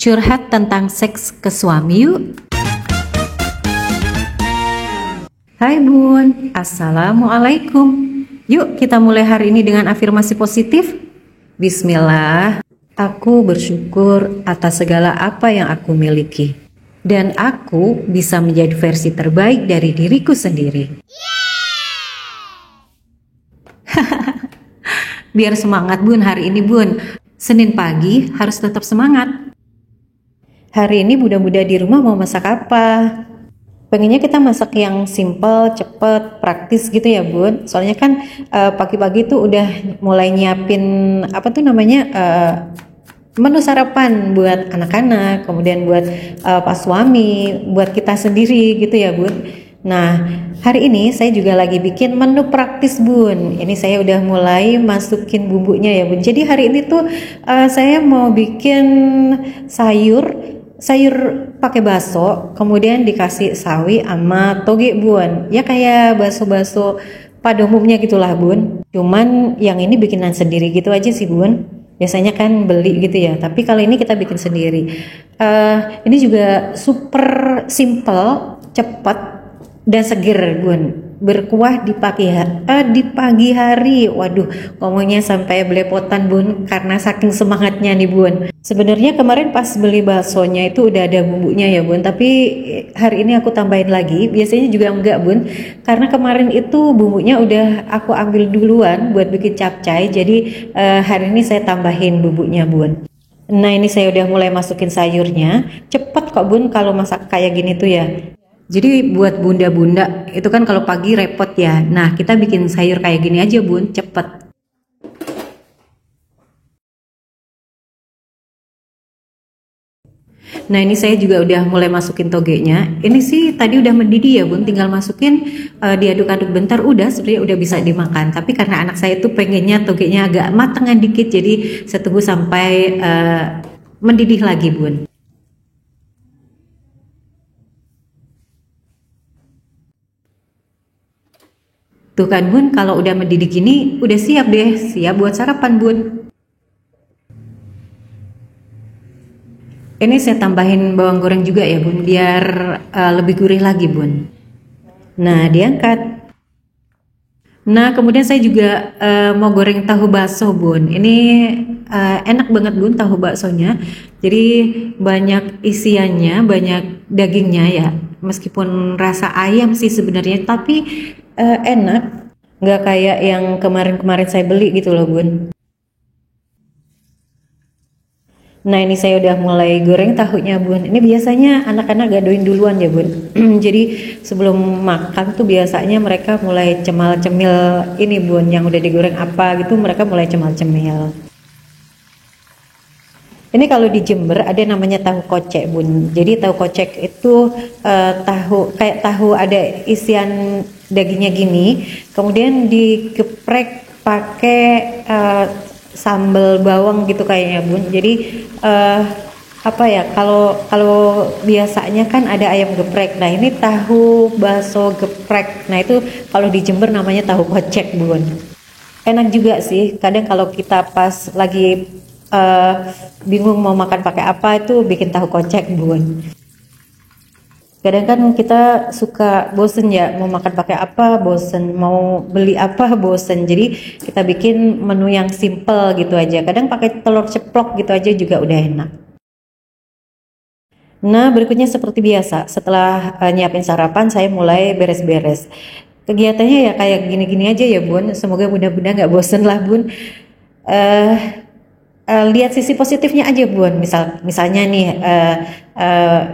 Curhat tentang seks ke suami yuk. Hai Bun, Assalamualaikum. Yuk kita mulai hari ini dengan afirmasi positif. Bismillah, aku bersyukur atas segala apa yang aku miliki. Dan aku bisa menjadi versi terbaik dari diriku sendiri. Biar semangat Bun hari ini Bun. Senin pagi harus tetap semangat. Hari ini Bunda-bunda di rumah mau masak apa? Pengennya kita masak yang simple, cepet, praktis gitu ya Bun. Soalnya kan pagi-pagi tuh udah mulai nyiapin menu sarapan buat anak-anak, kemudian buat pas suami, buat kita sendiri gitu ya Bun. Nah, hari ini saya juga lagi bikin menu praktis Bun. Ini saya udah mulai masukin bumbunya ya Bun. Jadi hari ini tuh saya mau bikin sayur pakai bakso, kemudian dikasih sawi sama toge Bun. Ya kayak bakso-bakso pada umumnya gitulah Bun. Cuman yang ini bikinan sendiri gitu aja sih Bun. Biasanya kan beli gitu ya, tapi kali ini kita bikin sendiri. Ini juga super simple, cepat dan seger Bun. Berkuah di pagi hari. Waduh, ngomongnya sampai belepotan Bun karena saking semangatnya nih Bun. Sebenarnya kemarin pas beli baksonya itu udah ada bumbunya ya Bun, tapi hari ini aku tambahin lagi. Biasanya juga enggak Bun, karena kemarin itu bumbunya udah aku ambil duluan buat bikin capcay. Jadi hari ini saya tambahin bumbunya Bun. Nah, ini saya udah mulai masukin sayurnya. Cepet kok Bun kalau masak kayak gini tuh ya. Jadi buat bunda-bunda itu kan kalau pagi repot ya. Nah, kita bikin sayur kayak gini aja Bun, cepet. Nah, ini saya juga udah mulai masukin togenya. Ini sih tadi udah mendidih ya Bun, tinggal masukin diaduk-aduk bentar udah sebenarnya udah bisa dimakan. Tapi karena anak saya tuh pengennya togenya agak matengan dikit, jadi saya tunggu sampai mendidih lagi Bun. Tuh kan Bun, kalau udah mendidih gini, udah siap deh, siap buat sarapan Bun. Ini saya tambahin bawang goreng juga ya Bun, biar lebih gurih lagi Bun. Nah, diangkat. Nah, kemudian saya juga mau goreng tahu bakso Bun. Ini enak banget Bun tahu baksonya. Jadi banyak isiannya, banyak dagingnya ya. Meskipun rasa ayam sih sebenarnya, tapi enak, nggak kayak yang kemarin-kemarin saya beli gitu loh Bun. Nah, ini saya udah mulai goreng tahunya Bun. Ini biasanya anak-anak gadoin duluan ya Bun. Jadi sebelum makan tuh biasanya mereka mulai cemal-cemil ini Bun, yang udah digoreng apa gitu mereka mulai cemal-cemil. Ini kalau di Jember ada namanya tahu kocek Bun. Jadi tahu kocek itu kayak tahu ada isian dagingnya gini, kemudian digeprek pakai sambal bawang gitu kayaknya Bun. Jadi kalau biasanya kan ada ayam geprek. Nah, ini tahu bakso geprek. Nah, itu kalau di Jember namanya tahu kocek Bun. Enak juga sih. Kadang kalau kita pas lagi bingung mau makan pakai apa itu bikin tahu kocek Bun. Kadang kan kita suka bosen ya mau makan pakai apa, bosen mau beli apa, bosen. Jadi kita bikin menu yang simple gitu aja. Kadang pakai telur ceplok gitu aja juga udah enak. Nah, berikutnya seperti biasa, setelah nyiapin sarapan saya mulai beres-beres. Kegiatannya ya kayak gini-gini aja ya Bun. Semoga bunda-bunda nggak bosen lah Bun. Lihat sisi positifnya aja Bun. Misalnya nih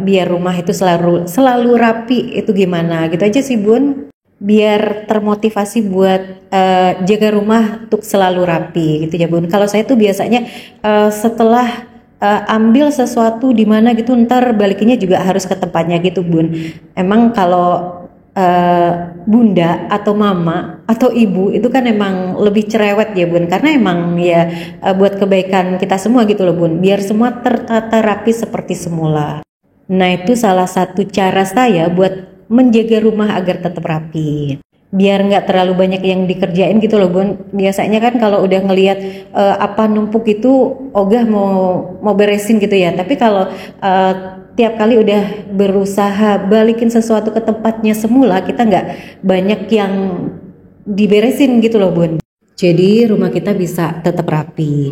biar rumah itu selalu rapi itu gimana gitu aja sih Bun, biar termotivasi buat jaga rumah untuk selalu rapi gitu ya Bun. Kalau saya tuh biasanya setelah ambil sesuatu di mana gitu ntar balikinnya juga harus ke tempatnya gitu Bun. Emang kalau bunda atau mama atau ibu itu kan emang lebih cerewet ya Bun, karena emang ya buat kebaikan kita semua gitu loh Bun, biar semua tertata rapi seperti semula. Nah, itu salah satu cara saya buat menjaga rumah agar tetap rapi. biar nggak terlalu banyak yang dikerjain gitu loh Bun. Biasanya kan kalau udah ngelihat apa numpuk itu ogah mau beresin gitu ya, tapi kalau tiap kali udah berusaha balikin sesuatu ke tempatnya semula, kita nggak banyak yang diberesin gitu loh Bun. Jadi rumah kita bisa tetap rapi.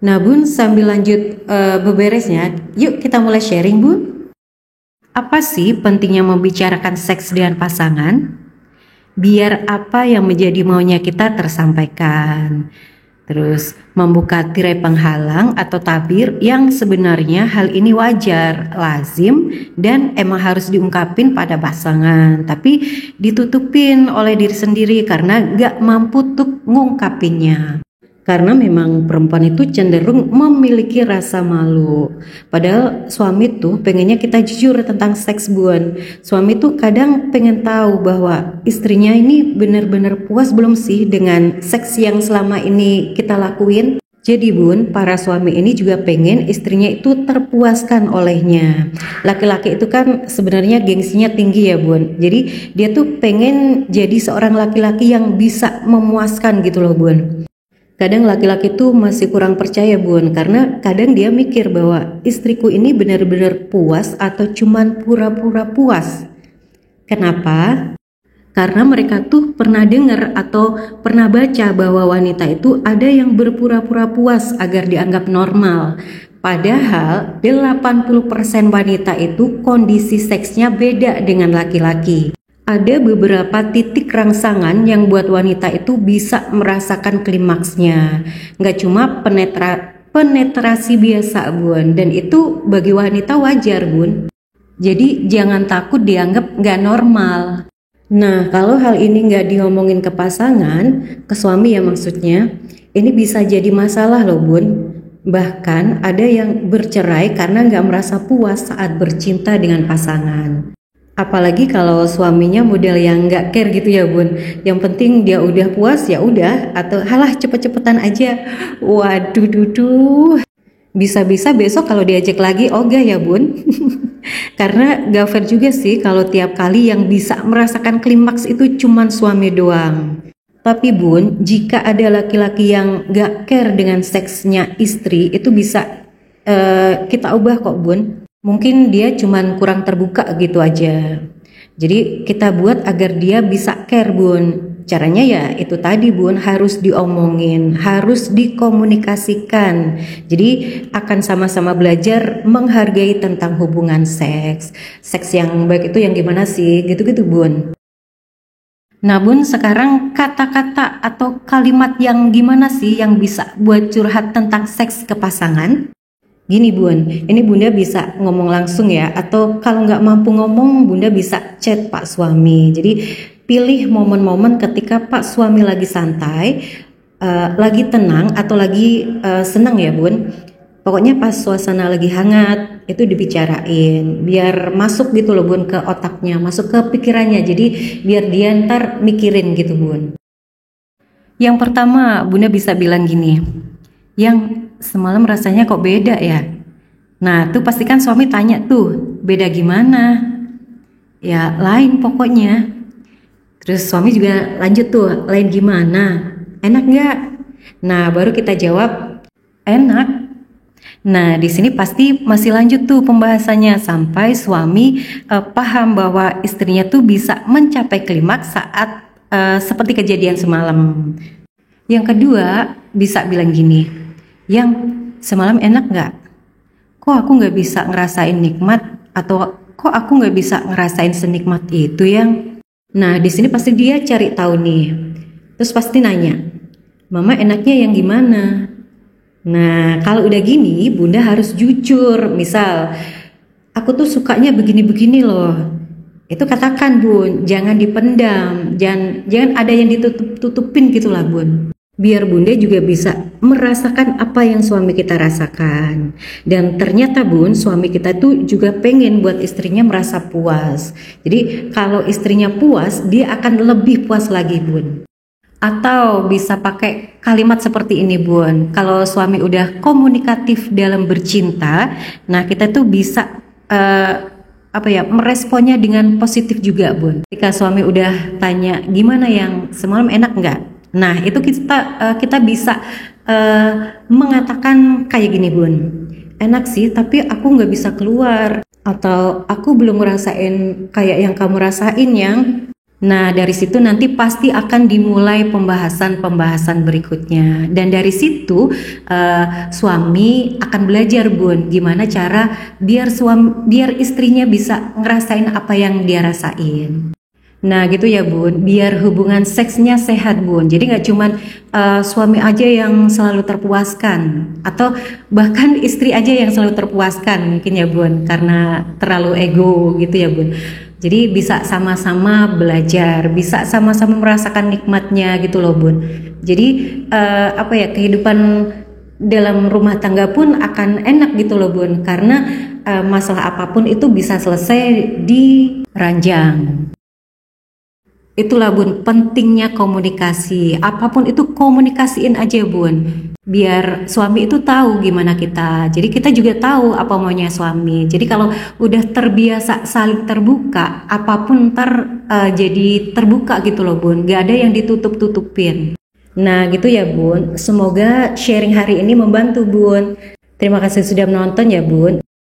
Nah Bun, sambil lanjut beberesnya, yuk kita mulai sharing Bun. Apa sih pentingnya membicarakan seks dengan pasangan? Biar apa yang menjadi maunya kita tersampaikan. Terus membuka tirai penghalang atau tabir yang sebenarnya hal ini wajar, lazim, dan emang harus diungkapin pada pasangan. Tapi ditutupin oleh diri sendiri karena gak mampu tuh ngungkapinnya. Karena memang perempuan itu cenderung memiliki rasa malu. Padahal suami tuh pengennya kita jujur tentang seks Bun. Suami tuh kadang pengen tahu bahwa istrinya ini benar-benar puas belum sih dengan seks yang selama ini kita lakuin. Jadi Bun, para suami ini juga pengen istrinya itu terpuaskan olehnya. Laki-laki itu kan sebenarnya gengsinya tinggi ya Bun. Jadi dia tuh pengen jadi seorang laki-laki yang bisa memuaskan gitu loh Bun. Kadang laki-laki tuh masih kurang percaya Bun, karena kadang dia mikir bahwa istriku ini benar-benar puas atau cuman pura-pura puas. Kenapa? Karena mereka tuh pernah dengar atau pernah baca bahwa wanita itu ada yang berpura-pura puas agar dianggap normal. Padahal 80% wanita itu kondisi seksnya beda dengan laki-laki. Ada beberapa titik rangsangan yang buat wanita itu bisa merasakan klimaksnya. Nggak cuma penetrasi biasa Bun, dan itu bagi wanita wajar Bun. Jadi jangan takut dianggap nggak normal. Nah kalau hal ini nggak diomongin ke pasangan, ke suami ya maksudnya, ini bisa jadi masalah loh Bun. Bahkan ada yang bercerai karena nggak merasa puas saat bercinta dengan pasangan. Apalagi kalau suaminya model yang nggak care gitu ya Bun. Yang penting dia udah puas ya udah, atau halah cepet-cepetan aja. Waduh duduh. Bisa-bisa besok kalau diajak lagi ogah ya Bun. Karena gak fair juga sih kalau tiap kali yang bisa merasakan klimaks itu cuman suami doang. Tapi Bun, jika ada laki-laki yang gak care dengan seksnya istri, itu bisa kita ubah kok Bun. Mungkin dia cuman kurang terbuka gitu aja. Jadi kita buat agar dia bisa care Bun. Caranya ya itu tadi Bun, harus diomongin, harus dikomunikasikan. Jadi akan sama-sama belajar menghargai tentang hubungan seks. Seks yang baik itu yang gimana sih, gitu-gitu Bun. Nah Bun, sekarang kata-kata atau kalimat yang gimana sih yang bisa buat curhat tentang seks ke pasangan? Gini Bun, ini Bunda bisa ngomong langsung ya, atau kalau nggak mampu ngomong Bunda bisa chat Pak Suami. Jadi pilih momen-momen ketika Pak Suami lagi santai, lagi tenang atau lagi senang ya Bun. Pokoknya pas suasana lagi hangat itu dibicarain, biar masuk gitu loh Bun ke otaknya, masuk ke pikirannya. Jadi biar dia ntar mikirin gitu Bun. Yang pertama Bunda bisa bilang gini, yang semalam rasanya kok beda ya. Nah tuh pastikan suami tanya tuh, beda gimana? Ya lain pokoknya. Terus suami juga lanjut tuh, lain gimana? Enak nggak? Nah baru kita jawab, enak. Nah di sini pasti masih lanjut tuh pembahasannya sampai suami paham bahwa istrinya tuh bisa mencapai klimaks saat seperti kejadian semalam. Yang kedua bisa bilang gini, yang semalam enak nggak? Kok aku nggak bisa ngerasain nikmat, atau kok aku nggak bisa ngerasain senikmat itu yang? Nah di sini pasti dia cari tahu nih, terus pasti nanya, Mama enaknya yang gimana? Nah kalau udah gini Bunda harus jujur. Misal aku tuh sukanya begini-begini loh, itu katakan Bun, jangan dipendam, jangan ada yang ditutup-tutupin gitulah Bun. Biar Bunda juga bisa merasakan apa yang suami kita rasakan. Dan ternyata Bun, suami kita tuh juga pengen buat istrinya merasa puas. Jadi kalau istrinya puas, dia akan lebih puas lagi Bun. Atau bisa pakai kalimat seperti ini Bun, kalau suami udah komunikatif dalam bercinta, nah kita tuh bisa apa ya, meresponnya dengan positif juga Bun. Ketika suami udah tanya gimana yang semalam enak nggak, nah itu kita bisa mengatakan kayak gini Bun, enak sih tapi aku nggak bisa keluar, atau aku belum ngerasain kayak yang kamu rasain yang. Nah, dari situ nanti pasti akan dimulai pembahasan berikutnya. Dan dari situ suami akan belajar Bun, gimana cara biar istrinya bisa ngerasain apa yang dia rasain. Nah gitu ya Bun, biar hubungan seksnya sehat Bun. Jadi nggak cuman suami aja yang selalu terpuaskan, atau bahkan istri aja yang selalu terpuaskan mungkin ya Bun, karena terlalu ego gitu ya Bun. Jadi bisa sama-sama belajar, bisa sama-sama merasakan nikmatnya gitu loh Bun. Jadi apa ya, kehidupan dalam rumah tangga pun akan enak gitu loh Bun, karena masalah apapun itu bisa selesai di ranjang. Itulah Bun, pentingnya komunikasi. Apapun itu komunikasiin aja Bun, biar suami itu tahu gimana kita. Jadi kita juga tahu apa maunya suami. Jadi kalau udah terbiasa saling terbuka, apapun ntar jadi terbuka gitu loh Bun. Gak ada yang ditutup-tutupin. Nah gitu ya Bun, semoga sharing hari ini membantu Bun. Terima kasih sudah menonton ya Bun.